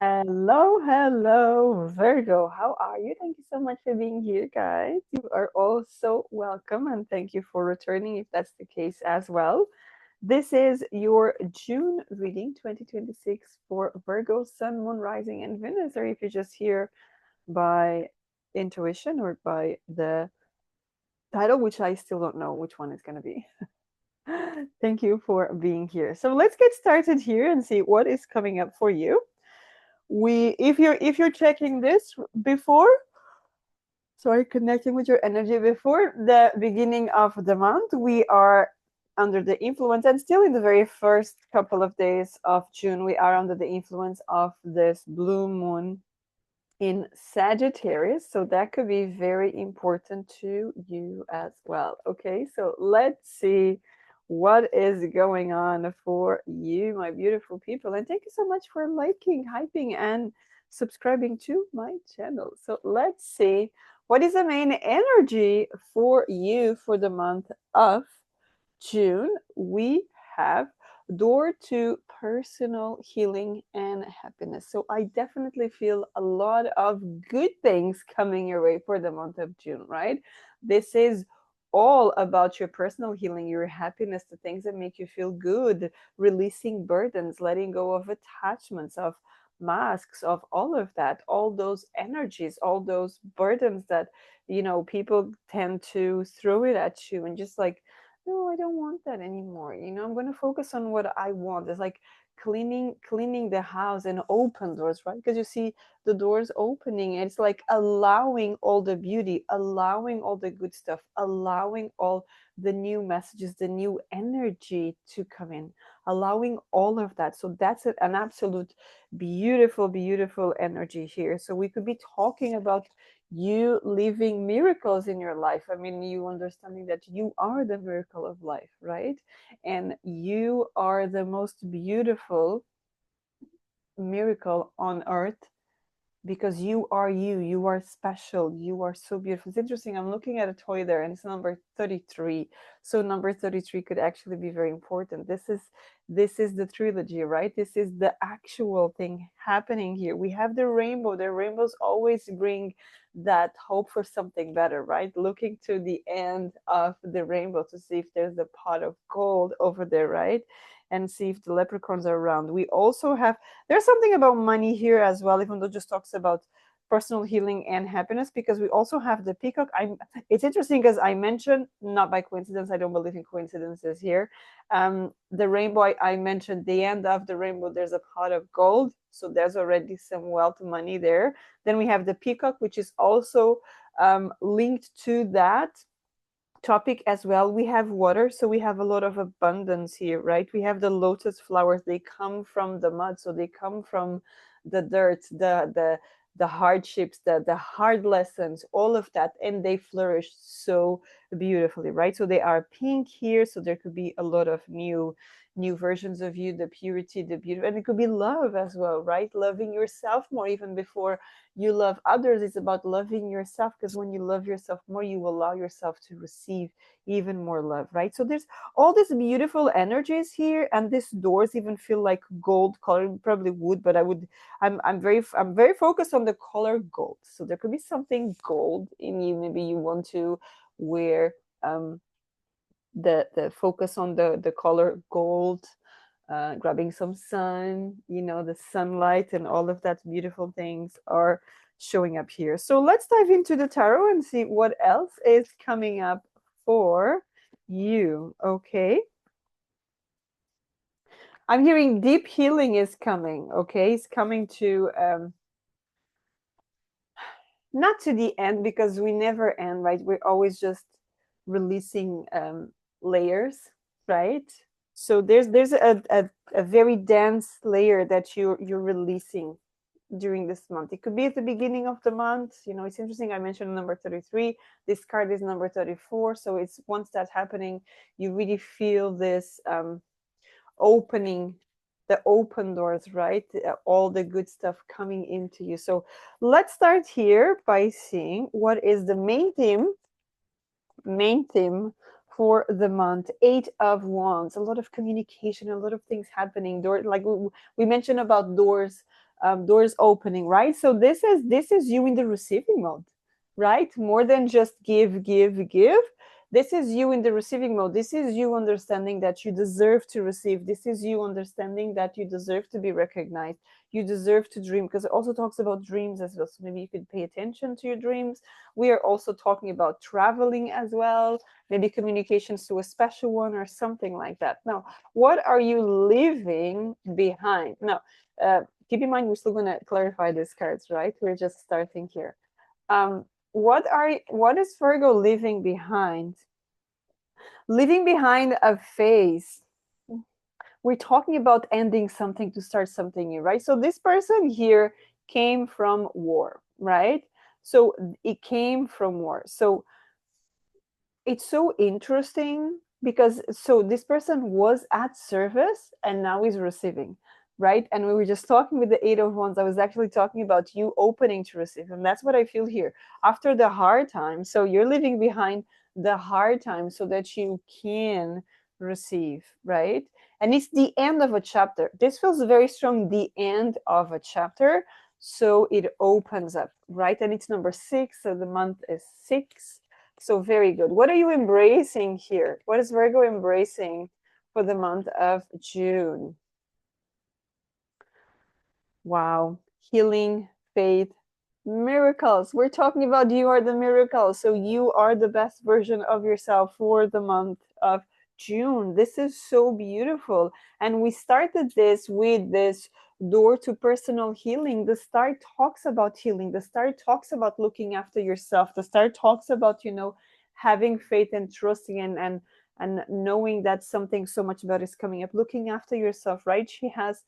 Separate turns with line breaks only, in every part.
Hello, hello, Virgo. How are you? Thank you so much for being here, guys. You are all so welcome, and thank you for returning if that's the case as well. This is your June reading 2026 for Virgo, Sun, Moon, Rising, and Venus. Or if you're just here by intuition or by the title, which I still don't know which one it's going to be. Thank you for being here. So let's get started here and see what is coming up for you. We if you're checking this before, sorry, connecting with your energy before the beginning of the month, we are under the influence, and still in the very first couple of days of June, we are under the influence of this blue moon in Sagittarius. So that could be very important to you as well. Okay, so let's see what is going on for you, my beautiful people. And thank you so much for liking, hyping, and subscribing to my channel. So let's see what is the main energy for you for the month of June. We have door to personal healing and happiness. So I definitely feel a lot of good things coming your way for the month of June, right? This is all about your personal healing, your happiness, the things that make you feel good, releasing burdens, letting go of attachments, of masks, of all of that, all those energies, all those burdens that, people tend to throw it at you and just like, no, I don't want that anymore. I'm going to focus on what I want. It's like cleaning the house and open doors, right? Because you see the doors opening. It's like allowing all the beauty, allowing all the good stuff, allowing all the new messages, the new energy to come in, allowing all of that. So that's an absolute beautiful, beautiful energy here. So we could be talking about you living miracles in your life. I mean, you understanding that you are the miracle of life, right? And you are the most beautiful miracle on earth because you are special, you are so beautiful. It's interesting, I'm looking at a toy there and it's number 33. So number 33 could actually be very important. This is the trilogy, right? This is the actual thing happening here. We have the rainbow. The rainbows always bring that hope for something better, right? Looking to the end of the rainbow to see if there's a pot of gold over there, right? And see if the leprechauns are around. We also have, there's something about money here as well, even though it just talks about personal healing and happiness, because we also have the peacock. It's interesting because I mentioned, not by coincidence, I don't believe in coincidences here. The rainbow, I mentioned the end of the rainbow, there's a pot of gold. So there's already some wealth money there. Then we have the peacock, which is also linked to that topic as well. We have water, so we have a lot of abundance here, right? We have the lotus flowers. They come from the mud, so they come from the dirt, the hardships, the hard lessons, all of that, and they flourish so beautifully, right? So they are pink here, so there could be a lot of new versions of you, the purity, the beauty, and it could be love as well, right? Loving yourself more even before you love others. It's about loving yourself, because when you love yourself more, you allow yourself to receive even more love, right? So there's all these beautiful energies here, and these doors even feel like gold color. Probably would, but I'm very focused on the color gold. So there could be something gold in you. Maybe you want to wear the focus on the color gold, grabbing some sun, the sunlight and all of that beautiful things are showing up here. So let's dive into the tarot and see what else is coming up for you. Okay. I'm hearing deep healing is coming. Okay. It's coming to, not to the end, because we never end, right? We're always just releasing layers, right? So there's a very dense layer that you're releasing during this month. It could be at the beginning of the month. It's interesting. I mentioned number 33. This card is number 34. So it's once that's happening, you really feel this opening, the open doors, right? All the good stuff coming into you. So let's start here by seeing what is the main theme for the month. Eight of Wands, a lot of communication, a lot of things happening. Door, like we mentioned about doors doors opening, right? So this is you in the receiving mode, right? More than just give, give, give. This is you in the receiving mode. This is you understanding that you deserve to receive. This is you understanding that you deserve to be recognized. You deserve to dream, because it also talks about dreams as well. So maybe you could pay attention to your dreams. We are also talking about traveling as well, maybe communications to a special one or something like that. Now, what are you leaving behind? Now, keep in mind, we're still going to clarify these cards, right? We're just starting here. What is Virgo leaving behind? Leaving behind a phase. We're talking about ending something to start something new, right? So this person here came from war, right? So it came from war. So it's so interesting because so this person was at service and now is receiving, right? And we were just talking with the Eight of Wands. I was actually talking about you opening to receive, and that's what I feel here. After the hard time, so you're leaving behind the hard time so that you can receive, right? And it's the end of a chapter. This feels very strong, the end of a chapter. So it opens up, right? And it's number 6, so the month is 6. So very good. What are you embracing here? What is Virgo embracing for the month of June? Wow. Healing, faith, miracles. We're talking about you are the miracle. So you are the best version of yourself for the month of June. This is so beautiful. And we started this with this door to personal healing. The star talks about healing. The star talks about looking after yourself. The star talks about, having faith and trusting and knowing that something so much better is coming up. Looking after yourself, right? She has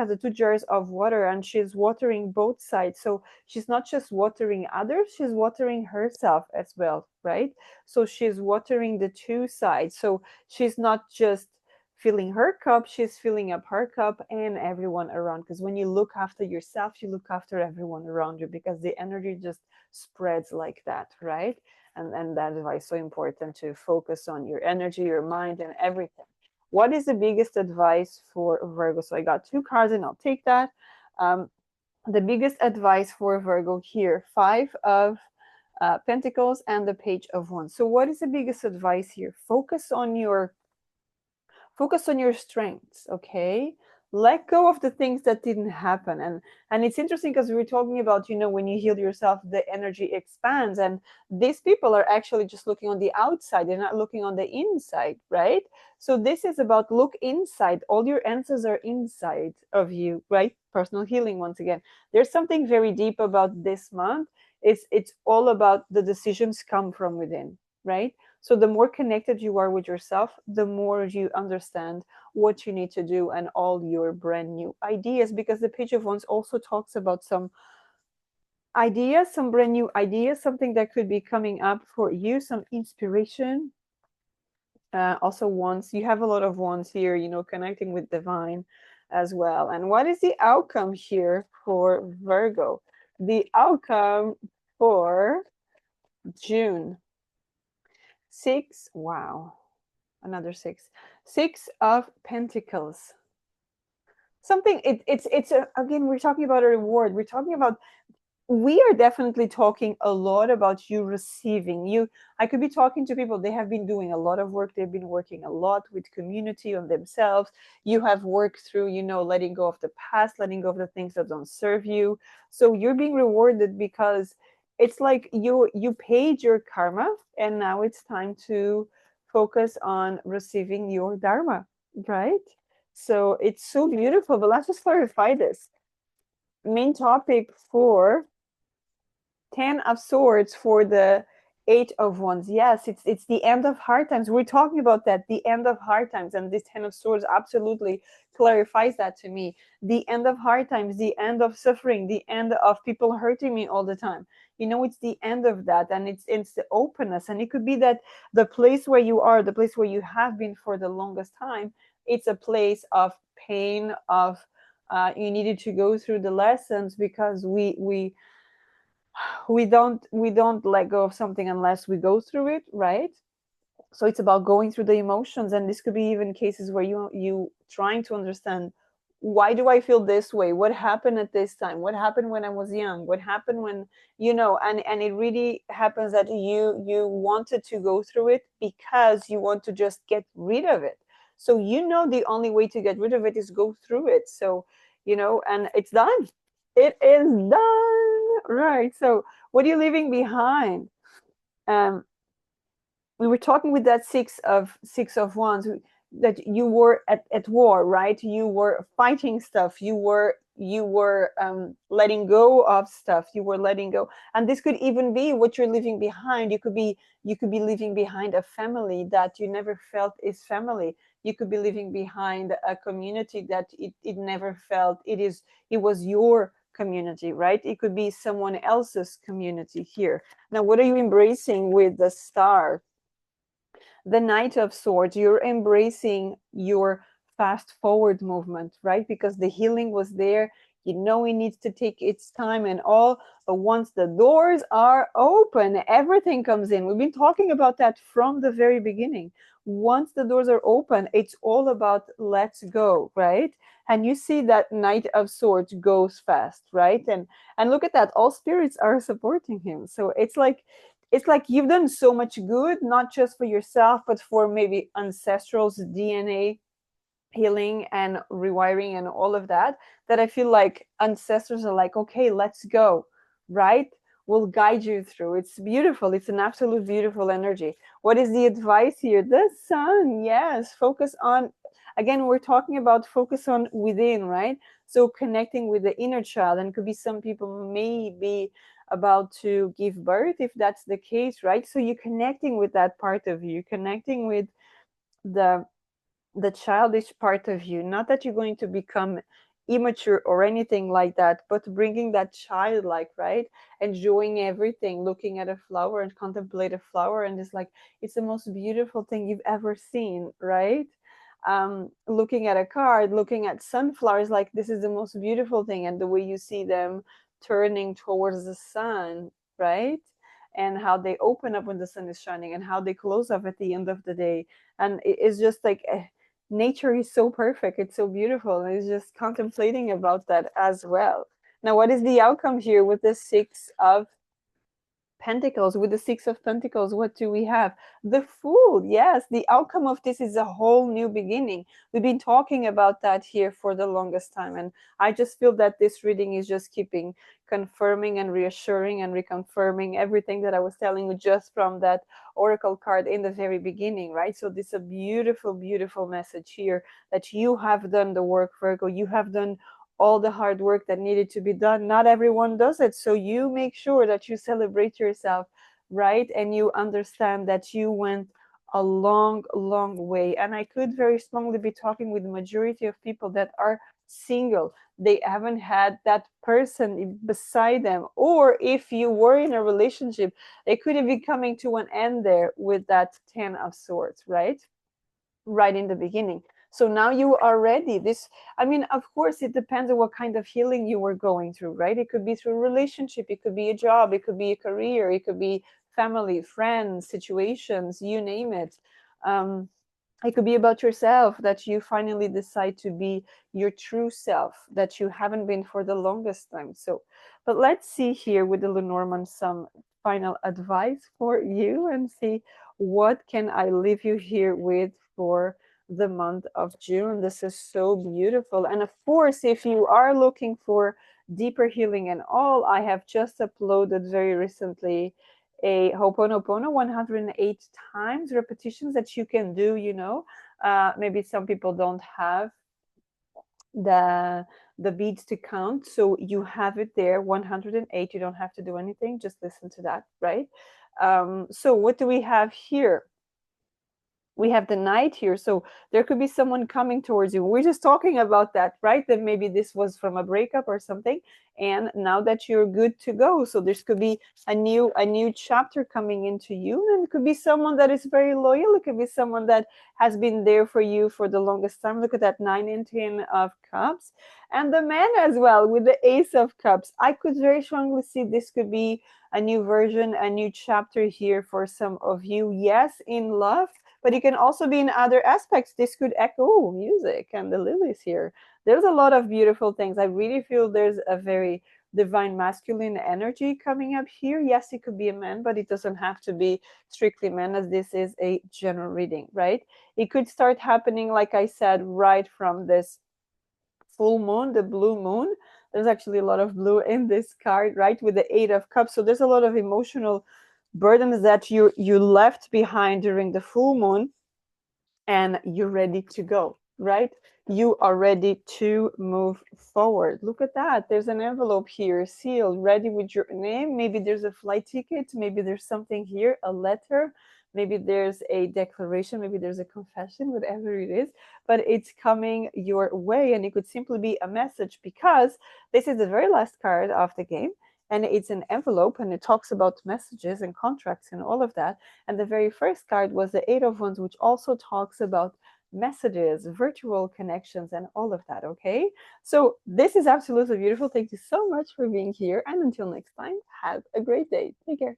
the 2 jars of water and she's watering both sides. So she's not just watering others, she's watering herself as well, right? So she's watering the 2 sides. So she's not just filling her cup, she's filling up her cup and everyone around. Because when you look after yourself, you look after everyone around you, because the energy just spreads like that, right? And that is why it's so important to focus on your energy, your mind, and everything. What is the biggest advice for Virgo? So I got 2 cards and I'll take that. The biggest advice for Virgo here, 5 of Pentacles and the Page of Wands. So what is the biggest advice here? Focus on your strengths, okay? Let go of the things that didn't happen. And it's interesting because we were talking about, when you heal yourself, the energy expands. And these people are actually just looking on the outside, they're not looking on the inside, right? So this is about look inside. All your answers are inside of you, right? Personal healing, once again. There's something very deep about this month. It's all about the decisions come from within, right? So the more connected you are with yourself, the more you understand what you need to do and all your brand new ideas. Because the Page of Wands also talks about some ideas, some brand new ideas, something that could be coming up for you, some inspiration. Also wands, you have a lot of wands here, connecting with divine as well. And what is the outcome here for Virgo? The outcome for June. 6, wow, another 6. 6 of Pentacles. Something, again, we're talking about a reward. We are definitely talking a lot about you receiving. I could be talking to people, they have been doing a lot of work, they've been working a lot with community on themselves. You have worked through, letting go of the past, letting go of the things that don't serve you. So you're being rewarded because it's like you paid your karma, and now it's time to focus on receiving your dharma, right? So it's so beautiful. But let's just clarify this. Main topic for 10 of Swords for the 8 of Wands. Yes, it's the end of hard times. We're talking about that, the end of hard times, and this 10 of Swords absolutely clarifies that to me. The end of hard times, the end of suffering, the end of people hurting me all the time. It's the end of that, and it's the openness. And it could be that the place where you are, the place where you have been for the longest time, it's a place of pain, of you needed to go through the lessons, because we don't let go of something unless we go through it, right? So it's about going through the emotions. And this could be even cases where you trying to understand why do I feel this way? What happened at this time? What happened when I was young? What happened when, and it really happens that you wanted to go through it because you want to just get rid of it. So the only way to get rid of it is go through it. So, and it's done. It is done. Right. So what are you leaving behind? Um, we were talking with that six of wands, that you were at war, right? You were fighting stuff, you were letting go of stuff, you were letting go. And this could even be what you're leaving behind. You could be leaving behind a family that you never felt is family. You could be leaving behind a community that it never felt it was your community, right? It could be someone else's community here. Now, what are you embracing with the star? The Knight of Swords, you're embracing your fast forward movement, right? Because the healing was there. It needs to take its time and all. But once the doors are open, everything comes in. We've been talking about that from the very beginning. Once the doors are open, it's all about let's go, right? And you see that Knight of Swords goes fast, right? And look at that. All spirits are supporting him. So it's like you've done so much good, not just for yourself, but for maybe ancestrals, DNA healing and rewiring and all of that, that I feel like ancestors are like, okay, let's go, right? We'll guide you through. It's beautiful. It's an absolute beautiful energy. What is the advice here? The sun, yes. Focus on, again, we're talking about focus on within, right? So connecting with the inner child, and could be some people may be about to give birth, if that's the case, right? So you're connecting with that part of you, connecting with the the childish part of you. Not that you're going to become immature or anything like that, but bringing that childlike, right? Enjoying everything, looking at a flower and contemplate a flower, and it's like it's the most beautiful thing you've ever seen, right? Looking at a card, looking at sunflowers, like this is the most beautiful thing, and the way you see them turning towards the sun, right? And how they open up when the sun is shining, and how they close up at the end of the day. And it's just like nature is so perfect, it's so beautiful, and it's just contemplating about that as well. Now, what is the outcome here with the Six of Pentacles? With the Six of Pentacles, what do we have? The Fool. Yes, the outcome of this is a whole new beginning. We've been talking about that here for the longest time, and I just feel that this reading is just keeping confirming and reassuring and reconfirming everything that I was telling you just from that oracle card in the very beginning, right? So this is a beautiful, beautiful message here, that you have done the work, Virgo. You have done all the hard work that needed to be done. Not everyone does it. So you make sure that you celebrate yourself, right? And you understand that you went a long, long way. And I could very strongly be talking with the majority of people that are single. They haven't had that person beside them. Or if you were in a relationship, it could have been coming to an end there with that 10 of Swords, right? Right in the beginning. So now you are ready. I mean, of course, it depends on what kind of healing you were going through, right? It could be through a relationship, it could be a job, it could be a career, it could be family, friends, situations, you name it. Um, it could be about yourself, that you finally decide to be your true self, that you haven't been for the longest time. So, but let's see here with the Lenormand some final advice for you, and see what can I leave you here with for the month of June. This is so beautiful. And of course, if you are looking for deeper healing and all, I have just uploaded very recently a Ho'oponopono 108 times repetitions that you can do. Maybe some people don't have the beads to count, so you have it there, 108. You don't have to do anything, just listen to that, right? So what do we have here? We have the Knight here. So there could be someone coming towards you. We're just talking about that, right? That maybe this was from a breakup or something, and now that you're good to go. So this could be a new chapter coming into you, and it could be someone that is very loyal. It could be someone that has been there for you for the longest time. Look at that 9 and 10 of Cups, and the Man as well with the Ace of Cups. I could very strongly see this could be a new version, a new chapter here for some of you. Yes, in love, but it can also be in other aspects. This could echo music and the lilies here. there's a lot of beautiful things. I really feel there's a very divine masculine energy coming up here. Yes, it could be a man, but it doesn't have to be strictly men, as this is a general reading, right? It could start happening, like I said, right from this full moon, the blue moon. There's actually a lot of blue in this card, right? With the Eight of Cups. So there's a lot of emotional burdens that you left behind during the full moon, and you're ready to go, right? You are ready to move forward. Look at that. There's an envelope here, sealed, ready with your name. Maybe there's a flight ticket. Maybe there's something here, a letter. Maybe there's a declaration. Maybe there's a confession, whatever it is. But it's coming your way. And it could simply be a message, because this is the very last card of the game. And it's an envelope, and it talks about messages and contracts and all of that. And the very first card was the Eight of Wands, which also talks about messages, virtual connections, and all of that. Okay. So this is absolutely beautiful. Thank you so much for being here. And until next time, have a great day. Take care.